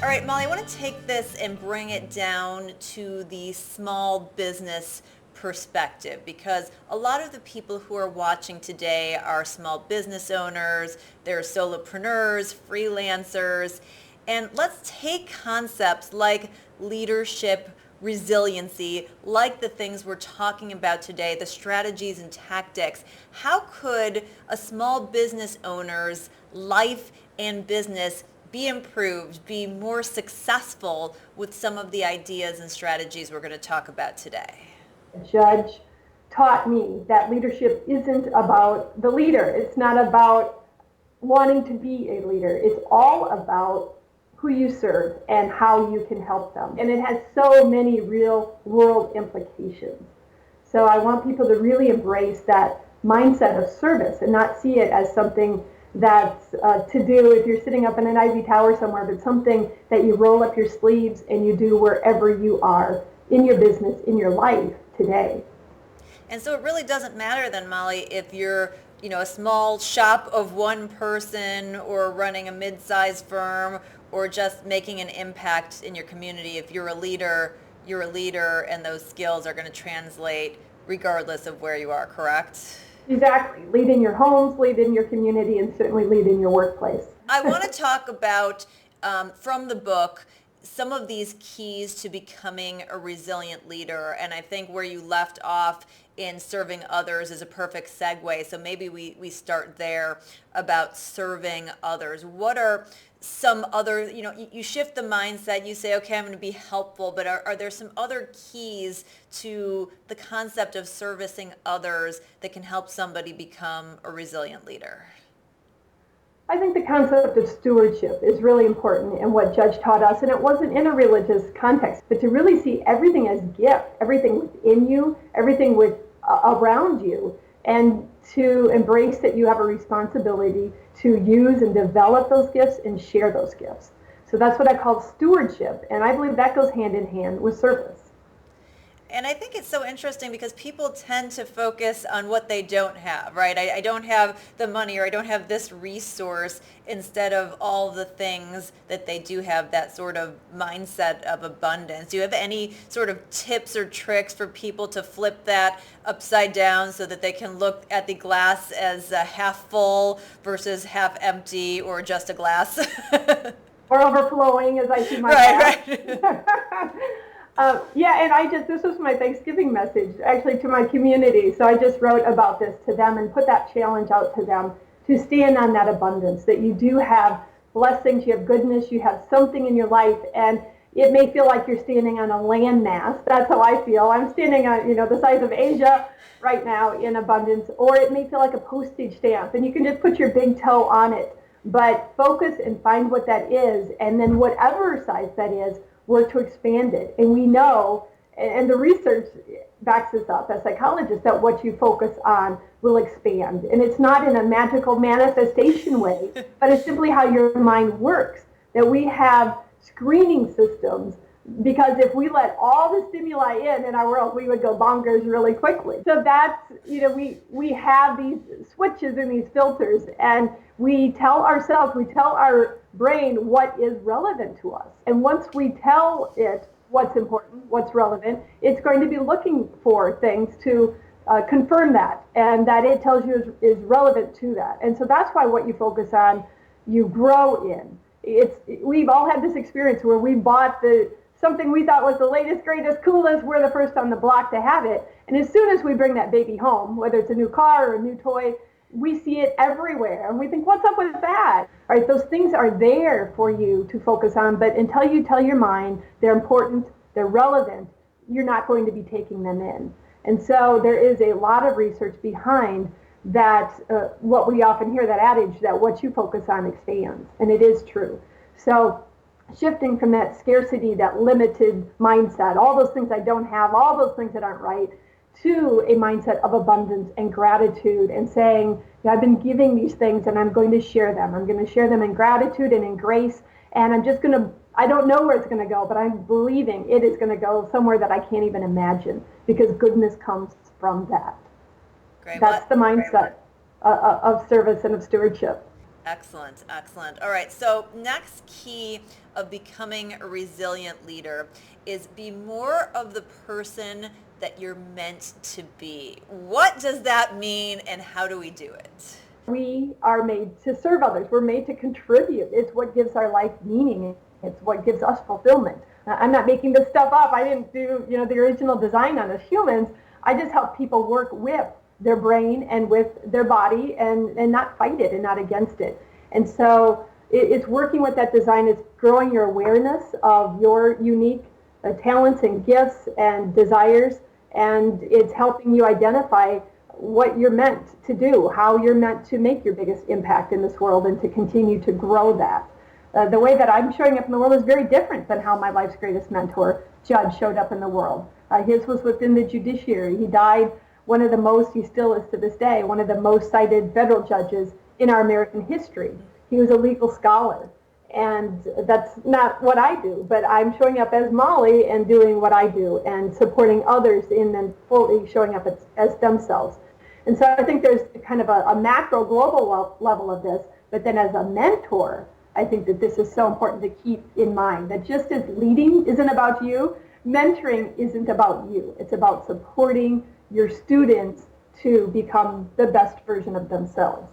All right, Molly, I want to take this and bring it down to the small business perspective because a lot of the people who are watching today are small business owners, they're solopreneurs, freelancers, and let's take concepts like leadership, resiliency, like the things we're talking about today, the strategies and tactics. How could a small business owner's life and business be improved, be more successful with some of the ideas and strategies we're going to talk about today? Judge taught me that leadership isn't about the leader. It's not about wanting to be a leader. It's all about who you serve and how you can help them. And it has so many real world implications. So I want people to really embrace that mindset of service and not see it as something that's to do if you're sitting up in an ivory tower somewhere, but something that you roll up your sleeves and you do wherever you are in your business, in your life today. And so it really doesn't matter then, Molly, if you're, a small shop of one person or running a mid-sized firm or just making an impact in your community. If you're a leader, and those skills are going to translate regardless of where you are, correct? Exactly. Lead in your homes, lead in your community, and certainly lead in your workplace. I want to talk about, from the book, some of these keys to becoming a resilient leader. And I think where you left off in serving others is a perfect segue. So maybe we start there about serving others. What are some other, you shift the mindset, you say, okay, I'm going to be helpful, but are there some other keys to the concept of servicing others that can help somebody become a resilient leader? I think the concept of stewardship is really important and what Judge taught us, and it wasn't in a religious context, but to really see everything as gift, everything within you, everything around you, and to embrace that you have a responsibility to use and develop those gifts and share those gifts. So that's what I call stewardship, and I believe that goes hand in hand with service. And I think it's so interesting because people tend to focus on what they don't have, right? I don't have the money or I don't have this resource instead of all the things that they do have, that sort of mindset of abundance. Do you have any sort of tips or tricks for people to flip that upside down so that they can look at the glass as half full versus half empty or just a glass? Or overflowing, as I see my right. Yeah, and this was my Thanksgiving message actually to my community. So I just wrote about this to them and put that challenge out to them to stand on that abundance, that you do have blessings, you have goodness, you have something in your life, and it may feel like you're standing on a landmass. That's how I feel. I'm standing on, the size of Asia right now in abundance, or it may feel like a postage stamp, and you can just put your big toe on it. But focus and find what that is, and then whatever size that is, work to expand it. And we know, and the research backs this up as psychologists, that what you focus on will expand. And it's not in a magical manifestation way, but it's simply how your mind works. That we have screening systems, because if we let all the stimuli in our world, we would go bonkers really quickly. So that's, we have these switches and these filters, and we tell our brain what is relevant to us. And once we tell it what's important, what's relevant, it's going to be looking for things to confirm that, and that it tells you is relevant to that. And so that's why what you focus on, you grow in. We've all had this experience where we bought something we thought was the latest, greatest, coolest. We're the first on the block to have it. And as soon as we bring that baby home, whether it's a new car or a new toy, we see it everywhere. And we think, what's up with that? Right? Those things are there for you to focus on. But until you tell your mind they're important, they're relevant, you're not going to be taking them in. And so there is a lot of research behind that, what we often hear, that adage that what you focus on expands. And it is true. So shifting from that scarcity, that limited mindset, all those things I don't have, all those things that aren't right, to a mindset of abundance and gratitude, and saying, I've been giving these things and I'm going to share them. I'm going to share them in gratitude and in grace. And I don't know where it's going to go, but I'm believing it is going to go somewhere that I can't even imagine, because goodness comes from that. Great. That's the mindset of service and of stewardship. Excellent, excellent. All right, so next key of becoming a resilient leader is be more of the person that you're meant to be. What does that mean and how do we do it? We are made to serve others. We're made to contribute. It's what gives our life meaning. It's what gives us fulfillment. I'm not making this stuff up. I didn't do, the original design on us humans. I just help people work with their brain and with their body and not fight it and not against it. And so it's working with that design. It's growing your awareness of your unique talents and gifts and desires. And it's helping you identify what you're meant to do, how you're meant to make your biggest impact in this world and to continue to grow that. The way that I'm showing up in the world is very different than how my life's greatest mentor, Judge, showed up in the world. His was within the judiciary. He died one of the most, he still is to this day, one of the most cited federal judges in our American history. He was a legal scholar. And that's not what I do, but I'm showing up as Molly and doing what I do and supporting others in them fully showing up as themselves. And so I think there's kind of a macro global level of this, but then as a mentor, I think that this is so important to keep in mind that just as leading isn't about you, mentoring isn't about you. It's about supporting your students to become the best version of themselves.